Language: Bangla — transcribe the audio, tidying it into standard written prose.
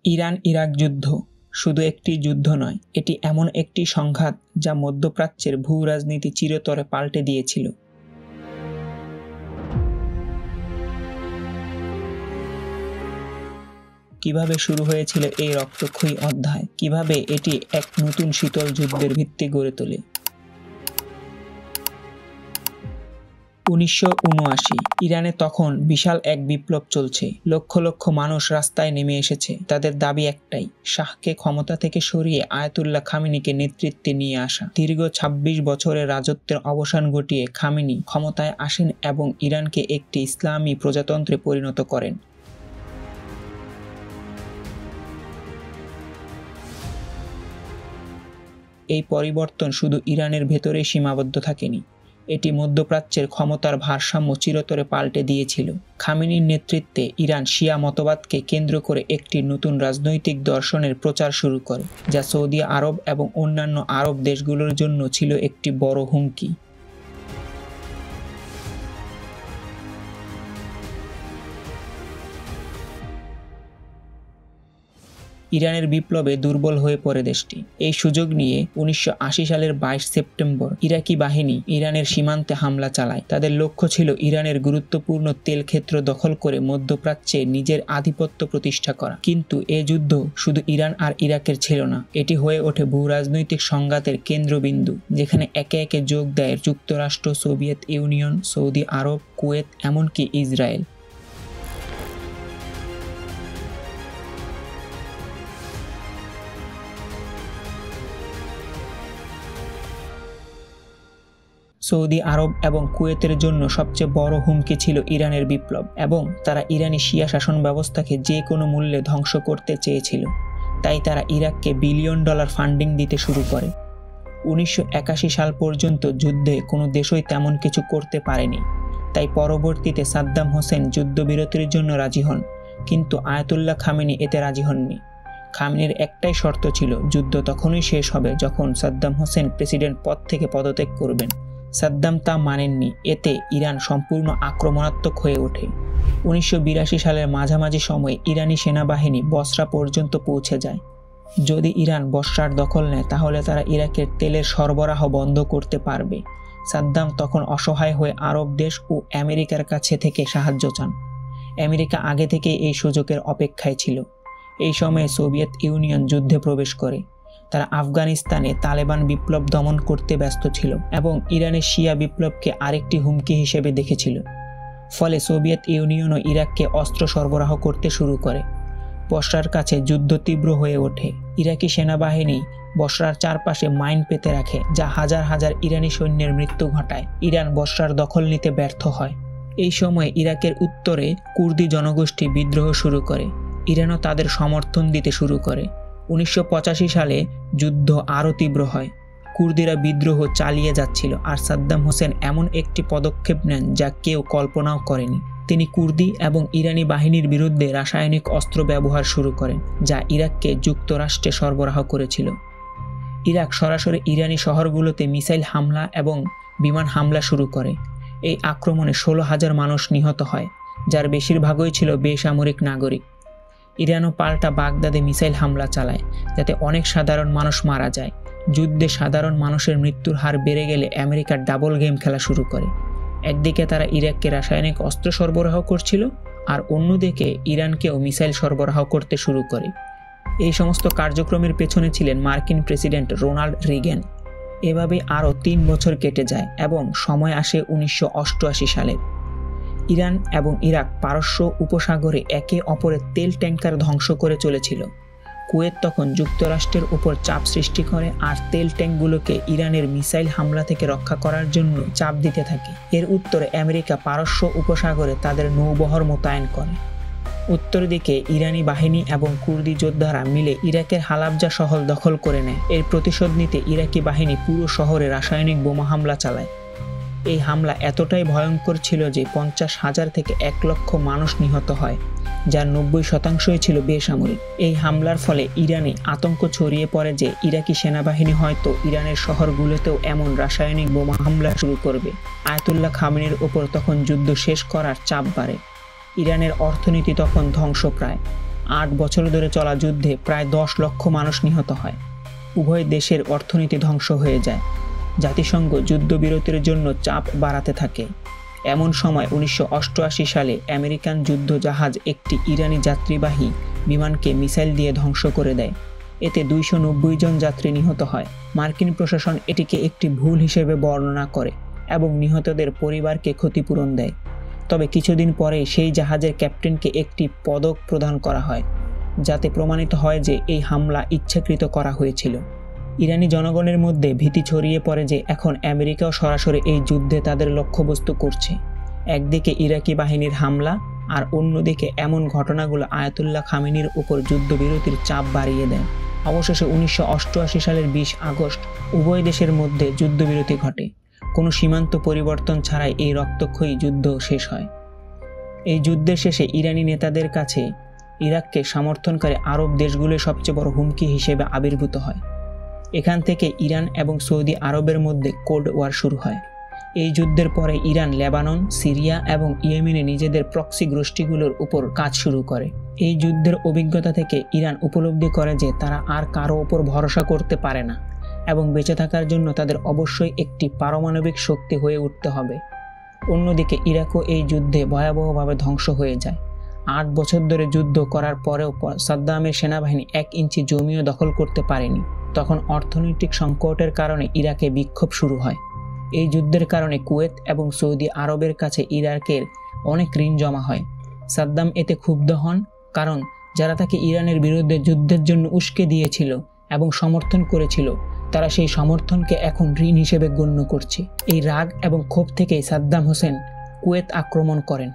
ইরান ইরাক যুদ্ধ শুধু একটি যুদ্ধ নয়, এটি এমন একটি সংঘাত যা মধ্যপ্রাচ্যের ভূ-রাজনীতি চিরতরে পাল্টে দিয়েছিল। কিভাবে শুরু হয়েছিল এই রক্তক্ষয়ী অধ্যায়, কিভাবে এটি এক নতুন শীতল যুদ্ধের ভিত্তি গড়ে তোলে। 1979 ইরানে তখন বিশাল এক বিপ্লব চলছে। লক্ষ লক্ষ মানুষ রাস্তায় নেমে এসেছে। তাদের দাবি একটাই, শাহকে ক্ষমতা থেকে সরিয়ে আয়াতুল্লাহ খামেনিকে নেতৃত্বে নিয়ে আসা। দীর্ঘ 26 বছরের রাজত্বের অবসান ঘটিয়ে খামেনি ক্ষমতায় আসেন এবং ইরানকে একটি ইসলামী প্রজাতন্ত্রে পরিণত করেন। এই পরিবর্তন শুধু ইরানের ভেতরেই সীমাবদ্ধ থাকেনি, এটি মধ্যপ্রাচ্যের ক্ষমতার ভারসাম্য চিরতরে পাল্টে দিয়েছিল। খামেনির নেতৃত্বে ইরান শিয়া মতবাদকে কেন্দ্র করে একটি নতুন রাজনৈতিক দর্শনের প্রচার শুরু করে, যা সৌদি আরব এবং অন্যান্য আরব দেশগুলোর জন্য ছিল একটি বড় হুমকি। ইরানের বিপ্লবে দুর্বল হয়ে পড়ে দেশটি। এই সুযোগ নিয়ে 1980 সালের 22 সেপ্টেম্বর ইরাকি বাহিনী ইরানের সীমান্তে হামলা চালায়। তাদের লক্ষ্য ছিল ইরানের গুরুত্বপূর্ণ তেল ক্ষেত্র দখল করে মধ্যপ্রাচ্যে নিজের আধিপত্য প্রতিষ্ঠা করা। কিন্তু এ যুদ্ধ শুধু ইরান আর ইরাকের ছিল না, এটি হয়ে ওঠে ভূ-রাজনৈতিক সংঘাতের কেন্দ্রবিন্দু, যেখানে একে একে যোগ দেয় যুক্তরাষ্ট্র, সোভিয়েত ইউনিয়ন, সৌদি আরব, কুয়েত, এমনকি ইসরায়েল। সৌদি আরব এবং কুয়েতের জন্য সবচেয়ে বড় হুমকি ছিল ইরানের বিপ্লব, এবং তারা ইরানি শিয়া শাসন ব্যবস্থাকে যে কোনো মূল্যে ধ্বংস করতে চেয়েছিল। তাই তারা ইরাককে $1 বিলিয়ন ফান্ডিং দিতে শুরু করে। 1981 সাল পর্যন্ত যুদ্ধে কোনো দেশই তেমন কিছু করতে পারেনি। তাই পরবর্তীতে সাদ্দাম হোসেন যুদ্ধবিরতির জন্য রাজি হন, কিন্তু আয়াতুল্লাহ খামেনি এতে রাজি হননি। খামেনির একটাই শর্ত ছিল, যুদ্ধ তখনই শেষ হবে যখন সাদ্দাম হোসেন প্রেসিডেন্ট পদ থেকে পদত্যাগ করবেন। সাদ্দাম তা মানেননি। এতে ইরান সম্পূর্ণ আক্রমণাত্মক হয়ে ওঠে। 1982 সালের মাঝামাঝি সময়ে ইরানি সেনাবাহিনী বসরা পর্যন্ত পৌঁছে যায়। যদি ইরান বসরার দখল নেয় তাহলে তারা ইরাকের তেলের সরবরাহ বন্ধ করতে পারবে। সাদ্দাম তখন অসহায় হয়ে আরব দেশ ও আমেরিকার কাছে থেকে সাহায্য চান। আমেরিকা আগে থেকে এই সুযোগের অপেক্ষায় ছিল। এই সময়ে সোভিয়েত ইউনিয়ন যুদ্ধে প্রবেশ করে। তারা আফগানিস্তানে তালেবান বিপ্লব দমন করতে ব্যস্ত ছিল এবং ইরানের শিয়া বিপ্লবকে আরেকটি হুমকি হিসেবে দেখেছিল। ফলে সোভিয়েত ইউনিয়নও ইরাককে অস্ত্র সরবরাহ করতে শুরু করে। বসরার কাছে যুদ্ধ তীব্র হয়ে ওঠে। ইরাকি সেনাবাহিনী বসরার চারপাশে মাইন পেতে রাখে, যা হাজার হাজার ইরানি সৈন্যের মৃত্যু ঘটায়। ইরান বসরার দখল নিতে ব্যর্থ হয়। এই সময় ইরাকের উত্তরে কুর্দি জনগোষ্ঠী বিদ্রোহ শুরু করে। ইরানও তাদের সমর্থন দিতে শুরু করে। 1985 সালে যুদ্ধ আরও তীব্র হয়। কুর্দিরা বিদ্রোহ চালিয়ে যাচ্ছিল, আর সাদ্দাম হোসেন এমন একটি পদক্ষেপ নেন যা কেউ কল্পনাও করেনি। তিনি কুর্দি এবং ইরানি বাহিনীর বিরুদ্ধে রাসায়নিক অস্ত্র ব্যবহার শুরু করেন, যা ইরাককে যুক্তরাষ্ট্রে সরবরাহ করেছিল। ইরাক সরাসরি ইরানি শহরগুলোতে মিসাইল হামলা এবং বিমান হামলা শুরু করে। এই আক্রমণে 16,000 মানুষ নিহত হয়, যার বেশিরভাগই ছিল বেসামরিক নাগরিক। ইরানও পাল্টা বাগদাদে মিসাইল হামলা চালায়, যাতে অনেক সাধারণ মানুষ মারা যায়। যুদ্ধে সাধারণ মানুষের মৃত্যুর হার বেড়ে গেলে আমেরিকা ডাবল গেম খেলা শুরু করে। একদিকে তারা ইরাককে রাসায়নিক অস্ত্র সরবরাহ করছিল, আর অন্যদিকে ইরানকেও মিসাইল সরবরাহ করতে শুরু করে। এই সমস্ত কার্যক্রমের পেছনে ছিলেন মার্কিন প্রেসিডেন্ট রোনাল্ড রিগ্যান। এভাবে আরও 3 বছর কেটে যায় এবং সময় আসে 1988 সালে। ইরান এবং ইরাক পারস্য উপসাগরে একে অপরের তেল ট্যাঙ্কার ধ্বংস করে চলেছিল। কুয়েত তখন যুক্তরাষ্ট্রের উপর চাপ সৃষ্টি করে, আর তেল ট্যাঙ্কগুলোকে ইরানের মিসাইল হামলা থেকে রক্ষা করার জন্য চাপ দিতে থাকে। এর উত্তরে আমেরিকা পারস্য উপসাগরে তাদের নৌবহর মোতায়েন করে। উত্তর দিকে ইরানি বাহিনী এবং কুর্দি যোদ্ধারা মিলে ইরাকের হালাবজা শহর দখল করে নেয়। এর প্রতিশোধ নিতে ইরাকি বাহিনী পুরো শহরে রাসায়নিক বোমা হামলা চালায়। এই হামলা এতটাই ভয়ঙ্কর ছিল যে 50,000 থেকে 1 লক্ষ মানুষ নিহত হয়, যার 90% ছিল বেসামরিক। এই হামলার ফলে ইরানে আতঙ্ক ছড়িয়ে পড়ে যে ইরাকি সেনাবাহিনী হয়তো ইরানের শহরগুলোতেও এমন রাসায়নিক বোমা হামলা শুরু করবে। আয়াতুল্লাহ খামেনির উপর তখন যুদ্ধ শেষ করার চাপ বাড়ে। ইরানের অর্থনীতি তখন ধ্বংসপ্রায়। 8 বছর ধরে চলা যুদ্ধে প্রায় 10 লক্ষ মানুষ নিহত হয়। উভয় দেশের অর্থনীতি ধ্বংস হয়ে যায়। জাতিসংঘ যুদ্ধবিরতির জন্য চাপ বাড়াতে থাকে। এমন সময় 1988 সালে আমেরিকান যুদ্ধ জাহাজ একটি ইরানি যাত্রীবাহী বিমানকে মিসাইল দিয়ে ধ্বংস করে দেয়। এতে 290 জন যাত্রী নিহত হয়। মার্কিন প্রশাসন এটিকে একটি ভুল হিসেবে বর্ণনা করে এবং নিহতদের পরিবারকে ক্ষতিপূরণ দেয়। তবে কিছুদিন পরে সেই জাহাজের ক্যাপ্টেনকে একটি পদক প্রদান করা হয়, যাতে প্রমাণিত হয় যে এই হামলা ইচ্ছাকৃত করা হয়েছিল। ইরানি জনগণের মধ্যে ভীতি ছড়িয়ে পড়ে যে এখন আমেরিকাও সরাসরি এই যুদ্ধে তাদের লক্ষ্যবস্তু করছে। একদিকে ইরাকি বাহিনীর হামলা, আর অন্যদিকে এমন ঘটনাগুলো আয়াতুল্লাহ খামেনির উপর যুদ্ধবিরতির চাপ বাড়িয়ে দেয়। অবশেষে 1988 সালের 20 আগস্ট উভয় দেশের মধ্যে যুদ্ধবিরতি ঘটে। কোনো সীমান্ত পরিবর্তন ছাড়াই এই রক্তক্ষয়ী যুদ্ধ শেষ হয়। এই যুদ্ধের শেষে ইরানি নেতাদের কাছে ইরাককে সমর্থনকারী আরব দেশগুলোর সবচেয়ে বড় হুমকি হিসেবে আবির্ভূত হয়। এখান থেকে ইরান এবং সৌদি আরবের মধ্যে কোল্ড ওয়ার শুরু হয়। এই যুদ্ধের পরে ইরান লেবানন, সিরিয়া এবং ইয়েমেনে নিজেদের প্রক্সি গোষ্ঠীগুলোর উপর কাজ শুরু করে। এই যুদ্ধের অভিজ্ঞতা থেকে ইরান উপলব্ধি করে যে তারা আর কারো ওপর ভরসা করতে পারে না এবং বেঁচে থাকার জন্য তাদের অবশ্যই একটি পারমাণবিক শক্তি হয়ে উঠতে হবে। অন্যদিকে ইরাকও এই যুদ্ধে ভয়াবহভাবে ধ্বংস হয়ে যায়। 8 বছর ধরে যুদ্ধ করার পরেও সাদ্দামের সেনাবাহিনী 1 ইঞ্চি জমিও দখল করতে পারেনি। তখন অর্থনৈতিক সংকটের কারণে ইরাকে বিক্ষোভ শুরু হয়। এই যুদ্ধের কারণে কুয়েত এবং সৌদি আরবের কাছে ইরাকের অনেক ঋণ জমা হয়। সাদ্দাম এতে ক্ষুব্ধ হন, কারণ যারা তাকে ইরানের বিরুদ্ধে যুদ্ধের জন্য উস্কে দিয়েছিল এবং সমর্থন করেছিল, তারা সেই সমর্থনকে এখন ঋণ হিসেবে গণ্য করছে। এই রাগ এবং ক্ষোভ থেকেই সাদ্দাম হোসেন কুয়েত আক্রমণ করেন।